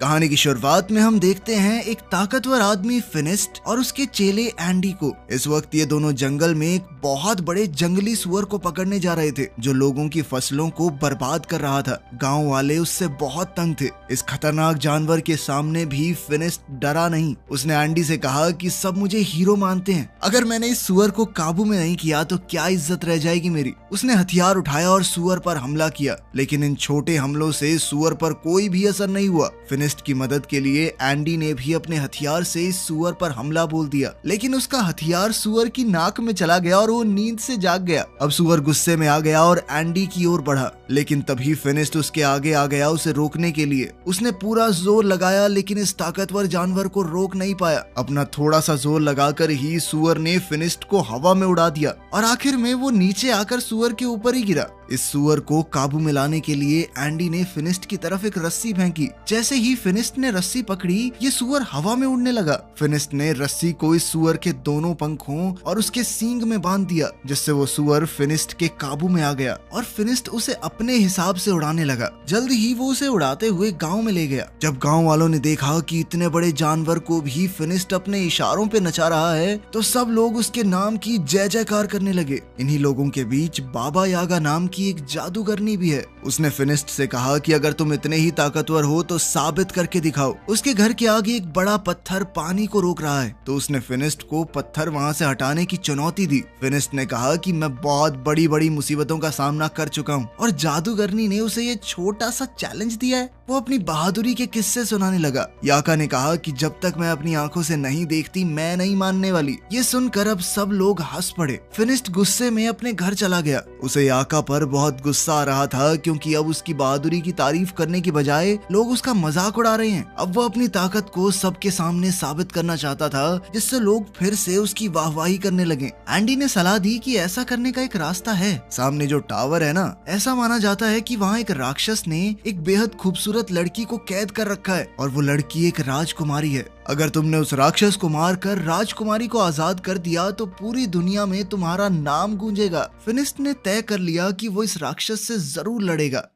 कहानी की शुरुआत में हम देखते हैं एक ताकतवर आदमी फिनिस्ट और उसके चेले एंडी को। इस वक्त ये दोनों जंगल में एक बहुत बड़े जंगली सुअर को पकड़ने जा रहे थे जो लोगों की फसलों को बर्बाद कर रहा था। गांव वाले उससे बहुत तंग थे। इस खतरनाक जानवर के सामने भी फिनिस्ट डरा नहीं। उसने एंडी से कहा कि सब मुझे हीरो मानते हैं, अगर मैंने इस सुअर को काबू में नहीं किया तो क्या इज्जत रह जाएगी मेरी। उसने हथियार उठाया और सुअर पर हमला किया, लेकिन इन छोटे हमलों से सुअर पर कोई भी असर नहीं हुआ। फिनिस्ट की मदद के लिए एंडी ने भी अपने हथियार से इस सुअर पर हमला बोल दिया, लेकिन उसका हथियार सुअर की नाक में चला गया और वो नींद से जाग गया। अब सुअर गुस्से में आ गया और एंडी की ओर बढ़ा, लेकिन तभी फिनिस्ट उसके आगे आ गया उसे रोकने के लिए। उसने पूरा जोर लगाया, लेकिन इस ताकतवर जानवर को रोक नहीं पाया। अपना थोड़ा सा जोर लगाकर ही सुअर ने फिनिस्ट को हवा में उड़ा दिया और आखिर में वो नीचे आकर सुअर के ऊपर ही गिरा। इस सुअर को काबू में लाने के लिए एंडी ने फिनिस्ट की तरफ एक रस्सी फेंकी। जैसे ही फिनिस्ट ने रस्सी पकड़ी, ये सुअर हवा में उड़ने लगा। फिनिस्ट ने रस्सी को इस सुअर के दोनों पंखों और उसके सींग में बांध दिया, जिससे वो सुअर फिनिस्ट के काबू में आ गया और फिनिस्ट उसे अपने हिसाब से उड़ाने लगा। जल्द ही वो उसे उड़ाते हुए गांव में ले गया। जब गांव वालों ने देखा कि इतने बड़े जानवर को भी फिनिस्ट अपने इशारों पे नचा रहा है, तो सब लोग उसके नाम की जय जयकार करने लगे। इन्हीं लोगों के बीच बाबा यागा नाम की एक जादूगरनी भी है। उसने फिनिस्ट से कहा कि अगर तुम इतने ही ताकतवर हो तो साबित करके दिखाओ। उसके घर के आगे एक बड़ा पत्थर पानी को रोक रहा है, तो उसने फिनिस्ट को पत्थर वहां से हटाने की चुनौती दी। फिनिस्ट ने कहा कि मैं बहुत बड़ी बड़ी मुसीबतों का सामना कर चुका हूँ, और जादूगरनी ने उसे ये छोटा सा चैलेंज दिया है। वो अपनी बहादुरी के किस्से सुनाने लगा। याका ने कहा कि जब तक मैं अपनी आंखों से नहीं देखती मैं नहीं मानने वाली। ये सुनकर अब सब लोग हंस पड़े। फिनिस्ट गुस्से में अपने घर चला गया। उसे याका पर बहुत गुस्सा आ रहा था, क्योंकि अब उसकी बहादुरी की तारीफ करने की बजाय लोग उसका मजाक उड़ा रहे हैं। अब वो अपनी ताकत को सबके सामने साबित करना चाहता था, जिससे लोग फिर से उसकी वाहवाही करने लगे। एंडी ने सलाह दी कि ऐसा करने का एक रास्ता है। सामने जो टावर है ना, ऐसा माना जाता है कि वहाँ एक राक्षस ने एक बेहद खूबसूरत लड़की को कैद कर रखा है, और वो लड़की एक राजकुमारी है। अगर तुमने उस राक्षस को मारकर राजकुमारी को आजाद कर दिया तो पूरी दुनिया में तुम्हारा नाम गूंजेगा। फिनिस्ट ने तय कर लिया कि वो इस राक्षस से जरूर लड़ेगा।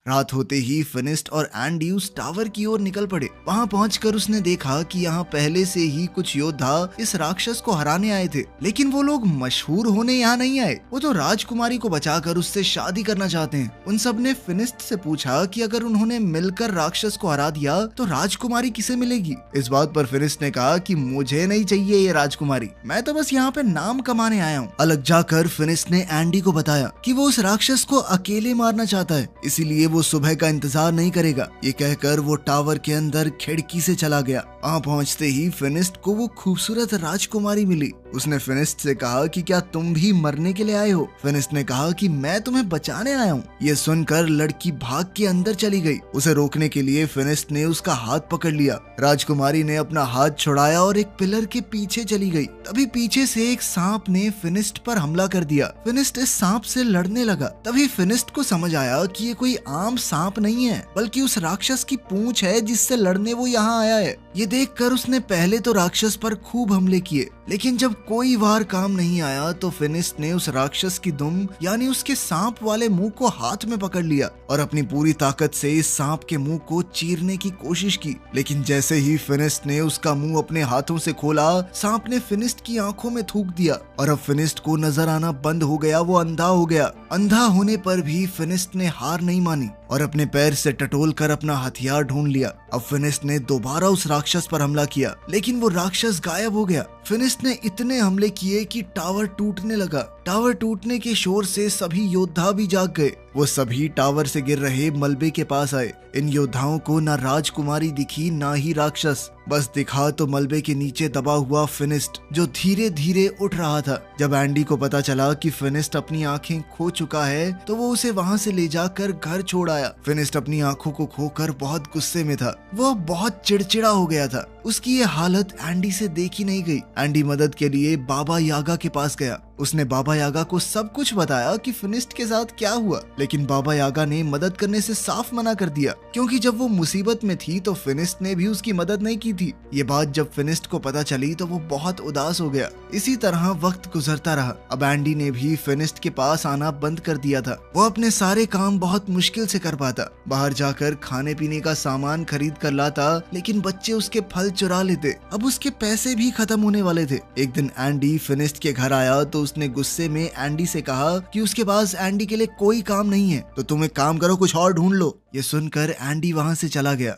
रात होते ही फिनिस्ट और एंडी उस टावर की ओर निकल पड़े। वहां पहुंचकर उसने देखा कि यहाँ पहले से ही कुछ योद्धा इस राक्षस को हराने आए थे, लेकिन वो लोग मशहूर होने यहाँ नहीं आए। वो तो राजकुमारी को बचाकर उससे शादी करना चाहते हैं। उन सब ने फिनिस्ट से पूछा कि अगर उन्होंने मिलकर राक्षस को हरा दिया तो राजकुमारी किसे मिलेगी। इस बात पर फिनिस्ट ने कहा कि मुझे नहीं चाहिए ये राजकुमारी, मैं तो बस यहाँ पे नाम कमाने आया हूँ। अलग जाकर फिनिस्ट ने एंडी को बताया कि वो उस राक्षस को अकेले मारना चाहता है, इसीलिए वो सुबह का इंतजार नहीं करेगा। ये कहकर वो टावर के अंदर खिड़की से चला गया। वहाँ पहुँचते ही फिनिस्ट को वो खूबसूरत राजकुमारी मिली। उसने फिनिस्ट से कहा कि क्या तुम भी मरने के लिए आए हो। फिनिस्ट ने कहा कि मैं तुम्हें बचाने आया हूँ। ये सुनकर लड़की भाग के अंदर चली गई। उसे रोकने के लिए फिनिस्ट ने उसका हाथ पकड़ लिया। राजकुमारी ने अपना हाथ छुड़ाया और एक पिलर के पीछे चली गई। तभी पीछे से एक सांप ने फिनिस्ट पर हमला कर दिया। फिनिस्ट इस सांप से लड़ने लगा। तभी फिनिस्ट को समझ आया कि ये कोई आम सांप नहीं है, बल्कि उस राक्षस की पूंछ है जिससे लड़ने वो यहाँ आया है। ये देखकर उसने पहले तो राक्षस पर खूब हमले किए, लेकिन जब कोई वार काम नहीं आया तो फिनिस्ट ने उस राक्षस की दुम यानी उसके सांप वाले मुंह को हाथ में पकड़ लिया और अपनी पूरी ताकत से इस सांप के मुंह को चीरने की कोशिश की। लेकिन जैसे ही फिनिस्ट ने उसका मुंह अपने हाथों से खोला, सांप ने फिनिस्ट की आंखों में थूक दिया और अब फिनिस्ट को नजर आना बंद हो गया। वो अंधा हो गया। अंधा होने पर भी फिनिस्ट ने हार नहीं मानी और अपने पैर से टटोल कर अपना हथियार ढूंढ लिया। अब फिनिस्ट ने दोबारा उस राक्षस पर हमला किया, लेकिन वो राक्षस गायब हो गया। फिनिस्ट ने इतने हमले किए कि टावर टूटने लगा। टावर टूटने के शोर से सभी योद्धा भी जाग गए। वो सभी टावर से गिर रहे मलबे के पास आए। इन योद्धाओं को ना राजकुमारी दिखी ना ही राक्षस, बस दिखा तो मलबे के नीचे दबा हुआ फिनिस्ट, जो धीरे धीरे उठ रहा था। जब एंडी को पता चला कि फिनिस्ट अपनी आंखें खो चुका है तो वो उसे वहां से ले जाकर घर छोड़ आया। फिनिस्ट अपनी आंखों को खोकर बहुत गुस्से में था। वो बहुत चिड़चिड़ा हो गया था। उसकी ये हालत एंडी से देखी नहीं गई। एंडी मदद के लिए बाबा यागा के पास गया। उसने बाबा यागा को सब कुछ बताया कि फिनिस्ट के साथ क्या हुआ, लेकिन बाबा यागा ने मदद करने से साफ मना कर दिया क्योंकि जब वो मुसीबत में थी तो फिनिस्ट ने भी उसकी मदद नहीं की थी। ये बात जब फिनिस्ट को पता चली तो वो बहुत उदास हो गया। इसी तरह वक्त गुजरता रहा। अब एंडी ने भी फिनिस्ट के पास आना बंद कर दिया था। वो अपने सारे काम बहुत मुश्किल से कर पाता। बाहर जाकर खाने पीने का सामान खरीद कर लाता, लेकिन बच्चे उसके फल चुरा लेते। अब उसके पैसे भी खत्म होने वाले थे। एक दिन एंडी फिनिस्ट के घर आया तो उसने गुस्से में एंडी से कहा कि उसके पास एंडी के लिए कोई काम नहीं है, तो तुम एक काम करो, कुछ और ढूंढ लो। ये सुनकर एंडी वहां से चला गया।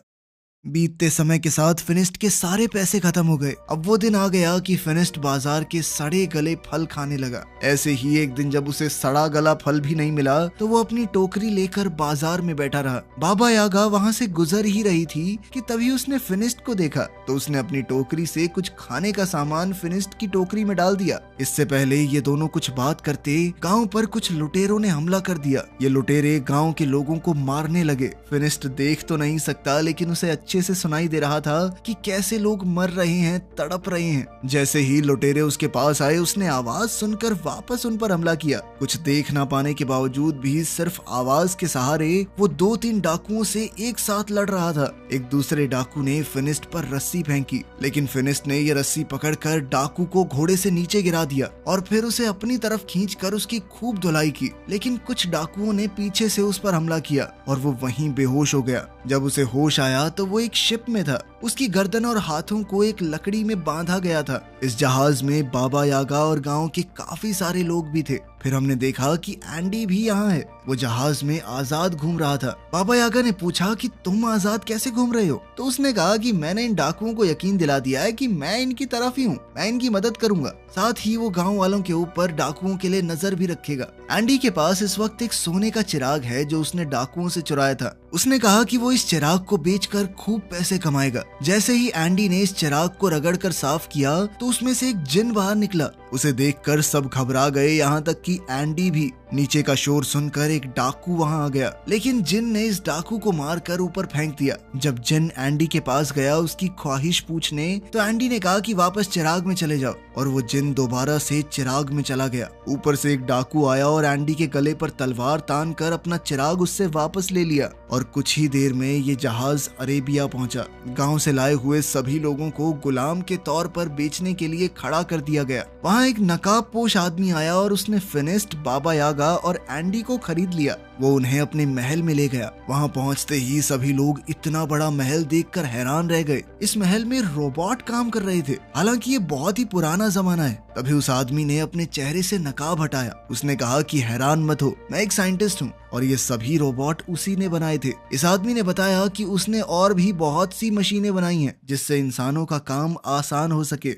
बीतते समय के साथ फिनिस्ट के सारे पैसे खत्म हो गए। अब वो दिन आ गया कि फिनिस्ट बाजार के सड़े गले फल खाने लगा। ऐसे ही एक दिन जब उसे सड़ा गला फल भी नहीं मिला तो वो अपनी टोकरी लेकर बाजार में बैठा रहा। बाबा यागा वहां से गुजर ही रही थी कि तभी उसने फिनिस्ट को देखा, तो उसने अपनी टोकरी से कुछ खाने का सामान फिनिस्ट की टोकरी में डाल दिया। इससे पहले ये दोनों कुछ बात करते गाँव पर कुछ लुटेरों ने हमला कर दिया। ये लुटेरे गाँव के लोगों को मारने लगे। फिनिस्ट देख तो नहीं सकता, लेकिन उसे अच्छे से सुनाई दे रहा था कि कैसे लोग मर रहे हैं, तड़प रहे हैं। जैसे ही लुटेरे उसके पास आए, उसने आवाज सुनकर वापस उन पर हमला किया। कुछ देख ना पाने के बावजूद भी सिर्फ आवाज के सहारे वो 2-3 डाकुओं से एक साथ लड़ रहा था। एक दूसरे डाकू ने फिनिस्ट पर रस्सी फेंकी, लेकिन फिनिस्ट ने ये रस्सी पकड़कर डाकू को घोड़े से नीचे गिरा दिया और फिर उसे अपनी तरफ खींचकर उसकी खूब धुलाई की। लेकिन कुछ डाकुओं ने पीछे से उस पर हमला किया और वो वहीं बेहोश हो गया। जब उसे होश आया तो वो एक शिप में था। उसकी गर्दन और हाथों को एक लकड़ी में बांधा गया था। इस जहाज में बाबा यागा और गांव के काफी सारे लोग भी थे। फिर हमने देखा कि एंडी भी यहाँ है। वो जहाज में आजाद घूम रहा था। बाबा यागा ने पूछा कि तुम आजाद कैसे घूम रहे हो? तो उसने कहा कि मैंने इन डाकुओं को यकीन दिला दिया है कि मैं इनकी तरफ ही हूँ, मैं इनकी मदद करूंगा। साथ ही वो गांव वालों के ऊपर डाकुओं के लिए नजर भी रखेगा। एंडी के पास इस वक्त एक सोने का चिराग है जो उसने डाकुओं से चुराया था। उसने कहा कि वो इस चिराग को बेचकर खूब पैसे कमाएगा। जैसे ही एंडी ने इस चिराग को रगड़कर साफ किया तो उसमें से एक जिन बाहर निकला। उसे देखकर सब घबरा गए, यहाँ तक कि एंडी भी। नीचे का शोर सुनकर एक डाकू वहां आ गया, लेकिन जिन ने इस डाकू को मारकर ऊपर फेंक दिया। जब जिन एंडी के पास गया उसकी ख्वाहिश पूछने, तो एंडी ने कहा कि वापस चिराग में चले जाओ, और वो जिन दोबारा से चिराग में चला गया। ऊपर से एक डाकू आया और एंडी के गले पर तलवार तान कर अपना चिराग उससे वापस ले लिया, और कुछ ही देर में ये जहाज अरेबिया पहुंचा। गांव से लाए हुए सभी लोगों को गुलाम के तौर पर बेचने के लिए खड़ा कर दिया गया। वहां एक नकाबपोश आदमी आया और उसने फिनिस्ट, बाबा यागा और एंडी को खरीद लिया। वो उन्हें अपने महल में ले गया। वहां पहुंचते ही सभी लोग इतना बड़ा महल देखकर हैरान रह गए। इस महल में रोबोट काम कर रहे थे, हालांकि ये बहुत ही पुराना जमाना है। तभी उस आदमी ने अपने चेहरे से नकाब हटाया। उसने कहा कि हैरान मत हो, मैं एक साइंटिस्ट हूँ और ये सभी रोबोट उसी ने बनाए थे। इस आदमी ने बताया कि उसने और भी बहुत सी मशीनें बनाई हैं जिससे इंसानों का काम आसान हो सके।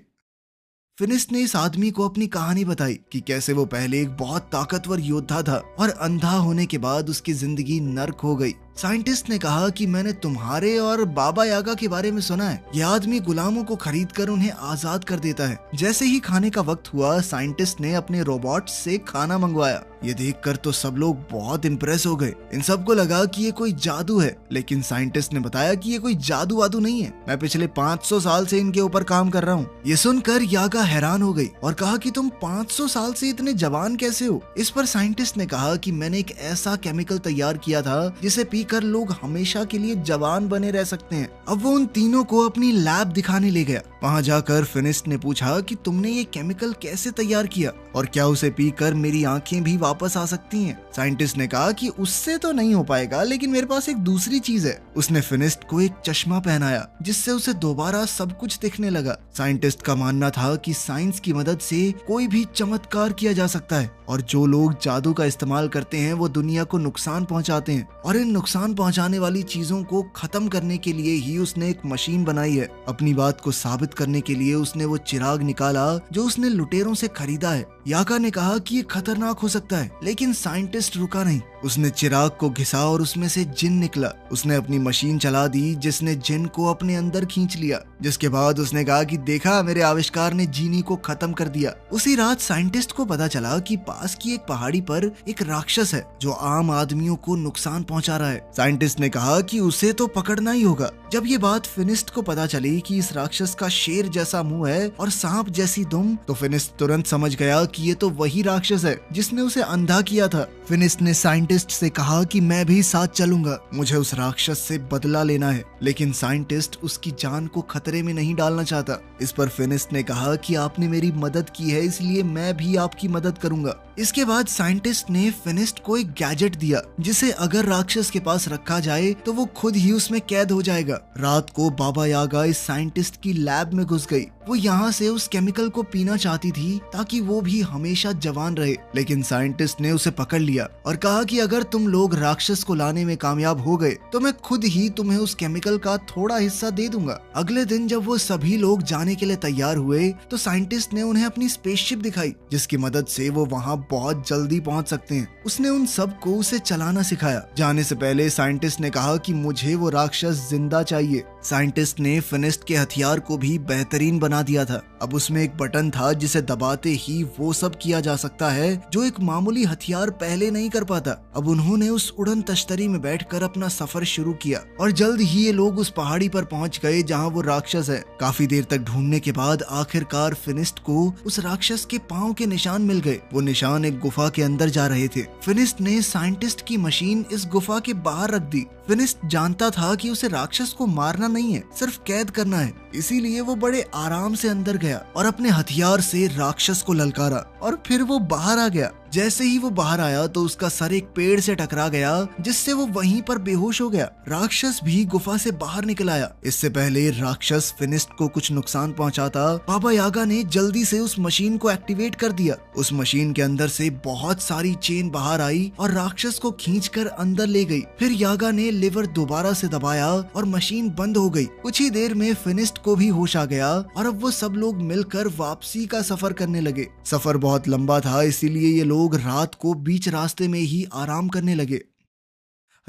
फिनिस्ट ने इस आदमी को अपनी कहानी बताई कि कैसे वो पहले एक बहुत ताकतवर योद्धा था और अंधा होने के बाद उसकी जिंदगी नर्क हो गई। साइंटिस्ट ने कहा कि मैंने तुम्हारे और बाबा यागा के बारे में सुना है। यह आदमी गुलामों को खरीदकर उन्हें आजाद कर देता है। जैसे ही खाने का वक्त हुआ, साइंटिस्ट ने अपने रोबोट से खाना मंगवाया। ये देखकर तो सब लोग बहुत इम्प्रेस हो गए। इन सबको लगा कि ये कोई जादू है, लेकिन साइंटिस्ट ने बताया कि ये कोई जादू वादू नहीं है, मैं पिछले 500 साल से इनके ऊपर काम कर रहा हूँ। ये सुनकर यागा हैरान हो गई और कहा कि तुम 500 साल से इतने जवान कैसे हो? इस पर साइंटिस्ट ने कहा कि मैंने एक ऐसा केमिकल तैयार किया था जिसे कर लोग हमेशा के लिए जवान बने रह सकते हैं। अब वो उन तीनों को अपनी लैब दिखाने ले गया। वहां जाकर फिनिस्ट ने पूछा कि तुमने ये केमिकल कैसे तैयार किया और क्या उसे पीकर मेरी आंखें भी वापस आ सकती हैं? साइंटिस्ट ने कहा कि उससे तो नहीं हो पाएगा, लेकिन मेरे पास एक दूसरी चीज है। उसने फिनिस्ट को एक चश्मा पहनाया जिससे उसे दोबारा सब कुछ दिखने लगा। साइंटिस्ट का मानना था कि साइंस की मदद से कोई भी चमत्कार किया जा सकता है, और जो लोग जादू का इस्तेमाल करते हैं वो दुनिया को नुकसान पहुंचाते हैं, और इन नुकसान पहुंचाने वाली चीजों को खत्म करने के लिए ही उसने एक मशीन बनाई है। अपनी बात को साबित करने के लिए उसने वो चिराग निकाला जो उसने लुटेरों से खरीदा है। यागा ने कहा कि ये खतरनाक हो सकता है, लेकिन साइंटिस्ट रुका नहीं। उसने चिराग को घिसा और उसमें से जिन निकला। उसने अपनी मशीन चला दी जिसने जिन को अपने अंदर खींच लिया, जिसके बाद उसने कहा कि देखा, मेरे आविष्कार ने जीनी को खत्म कर दिया। उसी रात साइंटिस्ट को पता चला कि पास की एक पहाड़ी पर एक राक्षस है जो आम आदमियों को नुकसान पहुंचा रहा है। है। साइंटिस्ट ने कहा कि उसे तो पकड़ना ही होगा। जब ये बात फिनिस्ट को पता चली कि इस राक्षस का शेर जैसा मुंह है और सांप जैसी दुम, तो फिनिस्ट तुरंत समझ गया कि ये तो वही राक्षस है जिसने उसे अंधा किया था। फिनिस्ट ने साइंटिस्ट से कहा कि मैं भी साथ चलूंगा, मुझे उस राक्षस से बदला लेना है। लेकिन साइंटिस्ट उसकी जान को खतरे में नहीं डालना चाहता। इस पर फिनिस्ट ने कहा कि आपने मेरी मदद की है, इसलिए मैं भी आपकी मदद करूंगा। इसके बाद साइंटिस्ट ने फिनिस्ट को एक गैजेट दिया जिसे अगर राक्षस के पास रखा जाए तो वो खुद ही उसमें कैद हो जाएगा। रात को बाबा यागा इस साइंटिस्ट की लैब में घुस गई। वो यहाँ से उस केमिकल को पीना चाहती थी ताकि वो भी हमेशा जवान रहे, लेकिन साइंटिस्ट ने उसे पकड़ लिया और कहा कि अगर तुम लोग राक्षस को लाने में कामयाब हो गए तो मैं खुद ही तुम्हें उस केमिकल का थोड़ा हिस्सा दे दूंगा। अगले दिन जब वो सभी लोग जाने के लिए तैयार हुए तो साइंटिस्ट ने उन्हें अपनी स्पेसशिप दिखाई जिसकी मदद से वो वहाँ बहुत जल्दी पहुँच सकते हैं। उसने उन सबको उसे चलाना सिखाया। जाने से पहले साइंटिस्ट ने कहा कि मुझे वो राक्षस जिंदा चाहिए। साइंटिस्ट ने फिनिस्ट के हथियार को भी बेहतरीन बना दिया था। अब उसमें एक बटन था जिसे दबाते ही वो सब किया जा सकता है जो एक मामूली हथियार पहले नहीं कर पाता। अब उन्होंने उस उड़न तश्तरी में बैठकर अपना सफर शुरू किया और जल्द ही ये लोग उस पहाड़ी पर पहुंच गए जहां वो राक्षस है। काफी देर तक ढूंढने के बाद आखिरकार फिनिस्ट को उस राक्षस के पांव के निशान मिल गए। वो निशान एक गुफा के अंदर जा रहे थे। फिनिस्ट ने साइंटिस्ट की मशीन इस गुफा के बाहर रख दी। फिनिस्ट जानता था कि उसे राक्षस को मारना नहीं है, सिर्फ कैद करना है। इसीलिए वो बड़े आराम से अंदर गया और अपने हथियार से राक्षस को ललकारा और फिर वो बाहर आ गया। जैसे ही वो बाहर आया तो उसका सर एक पेड़ से टकरा गया जिससे वो वहीं पर बेहोश हो गया। राक्षस भी गुफा से बाहर निकल आया। इससे पहले राक्षस फिनिस्ट को कुछ नुकसान पहुंचाता, बाबा यागा ने जल्दी से उस मशीन को एक्टिवेट कर दिया। उस मशीन के अंदर से बहुत सारी चेन बाहर आई और राक्षस को खींचकर अंदर ले गई। फिर यागा ने लिवर दोबारा से दबाया और मशीन बंद हो गई। कुछ ही देर में फिनिस्ट को भी होश आ गया और अब वो सब लोग मिलकर वापसी का सफर करने लगे। सफर बहुत लंबा था, इसीलिए ये लोग रात को बीच रास्ते में ही आराम करने लगे।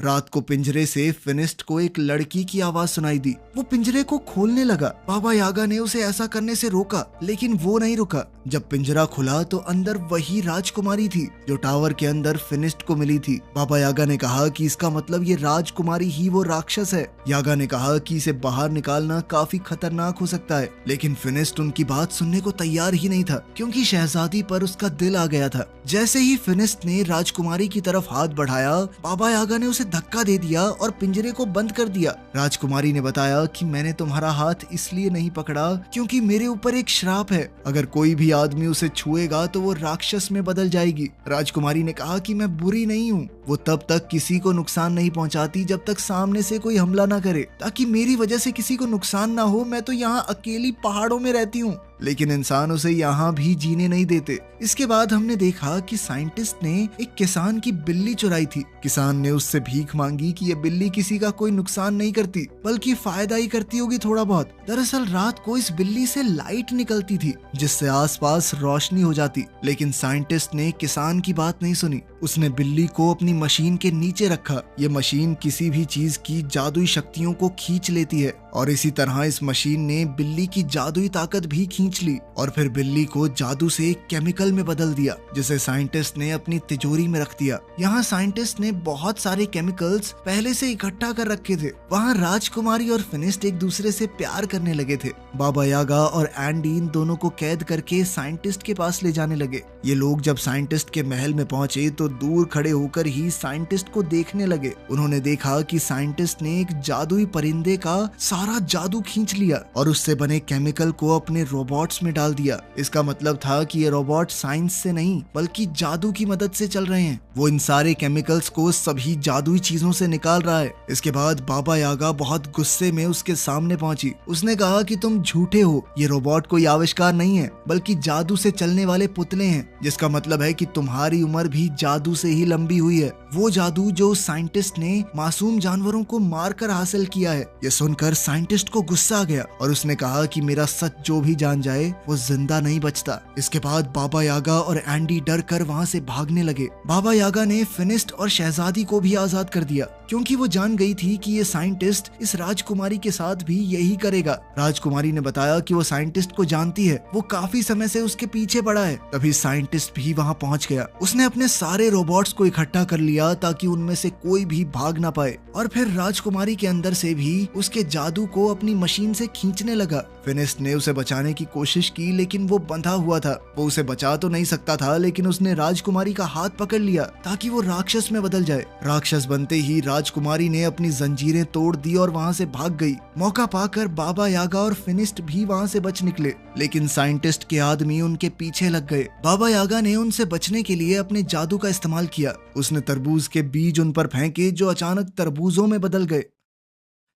रात को पिंजरे से फिनिस्ट को एक लड़की की आवाज सुनाई दी। वो पिंजरे को खोलने लगा। बाबा यागा ने उसे ऐसा करने से रोका, लेकिन वो नहीं रुका। जब पिंजरा खुला तो अंदर वही राजकुमारी थी जो टावर के अंदर फिनिस्ट को मिली थी। बाबा यागा ने कहा कि इसका मतलब ये राजकुमारी ही वो राक्षस है। यागा ने कहा कि इसे बाहर निकालना काफी खतरनाक हो सकता है, लेकिन फिनिस्ट उनकी बात सुनने को तैयार ही नहीं था क्योंकि शहजादी पर उसका दिल आ गया था। जैसे ही फिनिस्ट ने राजकुमारी की तरफ हाथ बढ़ाया, बाबा यागा ने उसे धक्का दे दिया और पिंजरे को बंद कर दिया। राजकुमारी ने बताया कि मैंने तुम्हारा हाथ इसलिए नहीं पकड़ा क्योंकि मेरे ऊपर एक श्राप है। अगर कोई भी आदमी उसे छुएगा तो वो राक्षस में बदल जाएगी। राजकुमारी ने कहा कि मैं बुरी नहीं हूँ। वो तब तक किसी को नुकसान नहीं पहुँचाती जब तक सामने से कोई हमला ना करे, ताकि मेरी वजह से किसी को नुकसान ना हो। मैं तो यहाँ अकेली पहाड़ों में रहती हूँ, लेकिन इंसान उसे यहाँ भी जीने नहीं देते। इसके बाद हमने देखा कि साइंटिस्ट ने एक किसान की बिल्ली चुराई थी। किसान ने उससे भीख मांगी कि ये बिल्ली किसी का कोई नुकसान नहीं करती बल्कि फायदा ही करती होगी थोड़ा बहुत। दरअसल रात को इस बिल्ली से लाइट निकलती थी जिससे आसपास रोशनी हो जाती, लेकिन साइंटिस्ट ने किसान की बात नहीं सुनी। उसने बिल्ली को अपनी मशीन के नीचे रखा। ये मशीन किसी भी चीज की जादुई शक्तियों को खींच लेती है और इसी तरह इस मशीन ने बिल्ली की जादुई ताकत भी खींच ली और फिर बिल्ली को जादू से एक केमिकल में बदल दिया जिसे साइंटिस्ट ने अपनी तिजोरी में रख दिया। यहाँ साइंटिस्ट ने बहुत सारे केमिकल्स पहले से इकट्ठा कर रखे थे। वहाँ राजकुमारी और फिनिस्ट एक दूसरे से प्यार करने लगे थे। बाबा यागा और एंडी इन दोनों को कैद करके साइंटिस्ट के पास ले जाने लगे। ये लोग जब साइंटिस्ट के महल में पहुंचे तो दूर खड़े होकर ही साइंटिस्ट को देखने लगे। उन्होंने देखा कि साइंटिस्ट ने एक जादुई परिंदे का सारा जादू खींच लिया और उससे बने केमिकल को अपने रोबोट्स में डाल दिया। इसका मतलब था कि ये रोबोट साइंस से नहीं बल्कि जादू की मदद से चल रहे हैं। वो इन सारे केमिकल्स को सभी जादुई चीजों से निकाल रहा है। इसके बाद बाबा यागा बहुत गुस्से में उसके सामने पहुंची। उसने कहा कि तुम झूठे हो, ये रोबोट कोई आविष्कार नहीं है बल्कि जादू से चलने वाले पुतले हैं, जिसका मतलब है कि तुम्हारी उम्र भी जादू से ही लंबी हुई है। वो जादू जो साइंटिस्ट ने मासूम जानवरों को मारकर हासिल किया है। ये सुनकर साइंटिस्ट को गुस्सा आ गया और उसने कहा कि मेरा सच जो भी जान जाए वो जिंदा नहीं बचता। इसके बाद बाबा यागा और एंडी डर कर वहाँ से भागने लगे। बाबा यागा ने फिनिस्ट और शहजादी को भी आजाद कर दिया क्योंकि वो जान गई थी कि ये साइंटिस्ट इस राजकुमारी के साथ भी यही करेगा। राजकुमारी ने बताया कि वो साइंटिस्ट को जानती है, वो काफी समय से उसके पीछे पड़ा है। तभी साइंटिस्ट भी वहाँ पहुँच गया। उसने अपने सारे रोबोट्स को इकट्ठा कर लिया ताकि उनमें से कोई भी भाग ना पाए, और फिर राजकुमारी के अंदर से भी उसके जादू को अपनी मशीन से खींचने लगा। फिनिस्ट ने उसे बचाने की कोशिश की लेकिन वो बंधा हुआ था। वो उसे बचा तो नहीं सकता था, लेकिन उसने राजकुमारी का हाथ पकड़ लिया ताकि वो राक्षस में बदल जाए। राक्षस बनते ही राजकुमारी ने अपनी जंजीरें तोड़ दी और वहाँ से भाग गई। मौका पाकर बाबा यागा और फिनिस्ट भी वहाँ से बच निकले, लेकिन साइंटिस्ट के आदमी उनके पीछे लग गए। बाबा यागा ने उनसे बचने के लिए अपने जादू का इस्तेमाल किया। उसने तरबूज के बीज उन पर फेंके जो अचानक तरबूजों में बदल गए।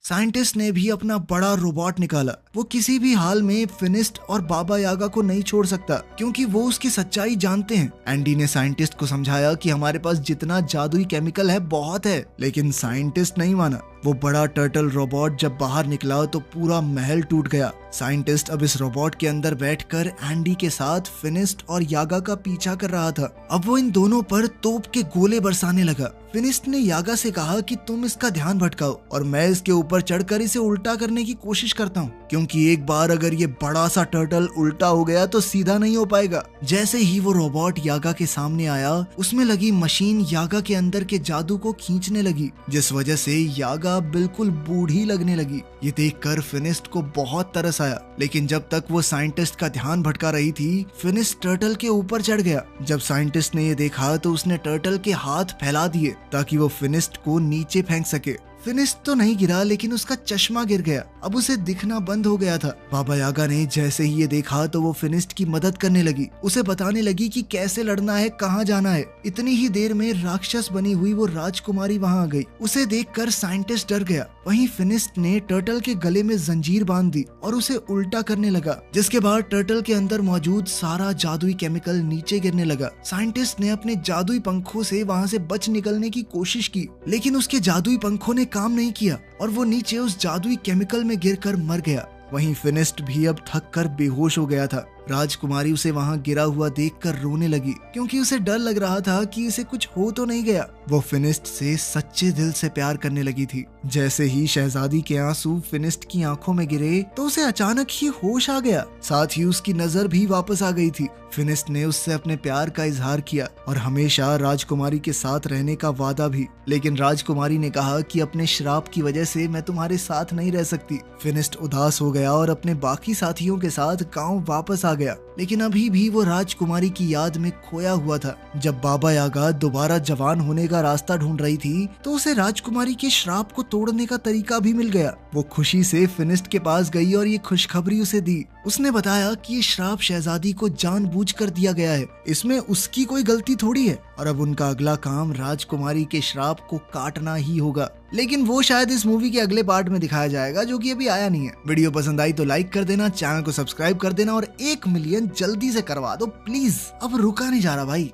साइंटिस्ट ने भी अपना बड़ा रोबोट निकाला। वो किसी भी हाल में फिनिस्ट और बाबा यागा को नहीं छोड़ सकता, क्योंकि वो उसकी सच्चाई जानते हैं। एंडी ने साइंटिस्ट को समझाया कि हमारे पास जितना जादुई केमिकल है बहुत है, लेकिन साइंटिस्ट नहीं माना। वो बड़ा टर्टल रोबोट जब बाहर निकला तो पूरा महल टूट गया। साइंटिस्ट अब इस रोबोट के अंदर बैठकर एंडी के साथ फिनिस्ट और यागा का पीछा कर रहा था। अब वो इन दोनों पर तोप के गोले बरसाने लगा। फिनिस्ट ने यागा से कहा कि तुम इसका ध्यान भटकाओ और मैं इसके ऊपर चढ़कर इसे उल्टा करने की कोशिश करता हूँ, क्योंकि एक बार अगर ये बड़ा सा टर्टल उल्टा हो गया तो सीधा नहीं हो पाएगा। जैसे ही वो रोबोट यागा के सामने आया, उसमें लगी मशीन यागा के अंदर के जादू को खींचने लगी, जिस वजह से यागा बिल्कुल बूढ़ी लगने लगी। ये देखकर फिनिस्ट को बहुत तरस आया, लेकिन जब तक वो साइंटिस्ट का ध्यान भटका रही थी, फिनिस्ट टर्टल के ऊपर चढ़ गया। जब साइंटिस्ट ने ये देखा तो उसने टर्टल के हाथ फैला दिए ताकि वो फिनिस्ट को नीचे फेंक सके। फिनिस्ट तो नहीं गिरा, लेकिन उसका चश्मा गिर गया। अब उसे दिखना बंद हो गया था। बाबा यागा ने जैसे ही ये देखा तो वो फिनिस्ट की मदद करने लगी, उसे बताने लगी कि कैसे लड़ना है, कहाँ जाना है। इतनी ही देर में राक्षस बनी हुई वो राजकुमारी वहाँ आ गई। उसे देखकर साइंटिस्ट डर गया। वहीं फिनिस्ट ने टर्टल के गले में जंजीर बांध दी और उसे उल्टा करने लगा, जिसके बाद टर्टल के अंदर मौजूद सारा जादुई केमिकल नीचे गिरने लगा। साइंटिस्ट ने अपने जादुई पंखों से वहाँ से बच निकलने की कोशिश की, लेकिन उसके जादुई पंखों ने काम नहीं किया और वो नीचे उस जादुई केमिकल में गिरकर मर गया। वहीं फिनिस्ट भी अब थक कर बेहोश हो गया था। राजकुमारी उसे वहां गिरा हुआ देखकर रोने लगी, क्योंकि उसे डर लग रहा था कि इसे कुछ हो तो नहीं गया। वो फिनिस्ट से सच्चे दिल से प्यार करने लगी थी। जैसे ही शहजादी के आंसू फिनिस्ट की आंखों में गिरे तो उसे अचानक ही होश आ गया, साथ ही उसकी नजर भी वापस आ गई थी। फिनिस्ट ने उससे अपने प्यार का इजहार किया और हमेशा राजकुमारी के साथ रहने का वादा भी, लेकिन राजकुमारी ने कहा कि अपने श्राप की वजह से मैं तुम्हारे साथ नहीं रह सकती। फिनिस्ट उदास हो गया और अपने बाकी साथियों के साथ गांव वापस आ गया, लेकिन अभी भी वो राजकुमारी की याद में खोया हुआ था। जब बाबा यागा दोबारा जवान होने का रास्ता ढूंढ रही थी तो उसे राजकुमारी के श्राप को तोड़ने का तरीका भी मिल गया। वो खुशी से फिनिस्ट के पास गई और ये खुशखबरी उसे दी। उसने बताया कि ये श्राप शहजादी को जानबूझकर दिया गया है, इसमें उसकी कोई गलती थोड़ी है, और अब उनका अगला काम राजकुमारी के श्राप को काटना ही होगा। लेकिन वो शायद इस मूवी के अगले पार्ट में दिखाया जाएगा, जो कि अभी आया नहीं है। वीडियो पसंद आई तो लाइक कर देना, चैनल को सब्सक्राइब कर देना और 1 मिलियन जल्दी से करवा दो प्लीज। अब रुका नहीं जा रहा भाई।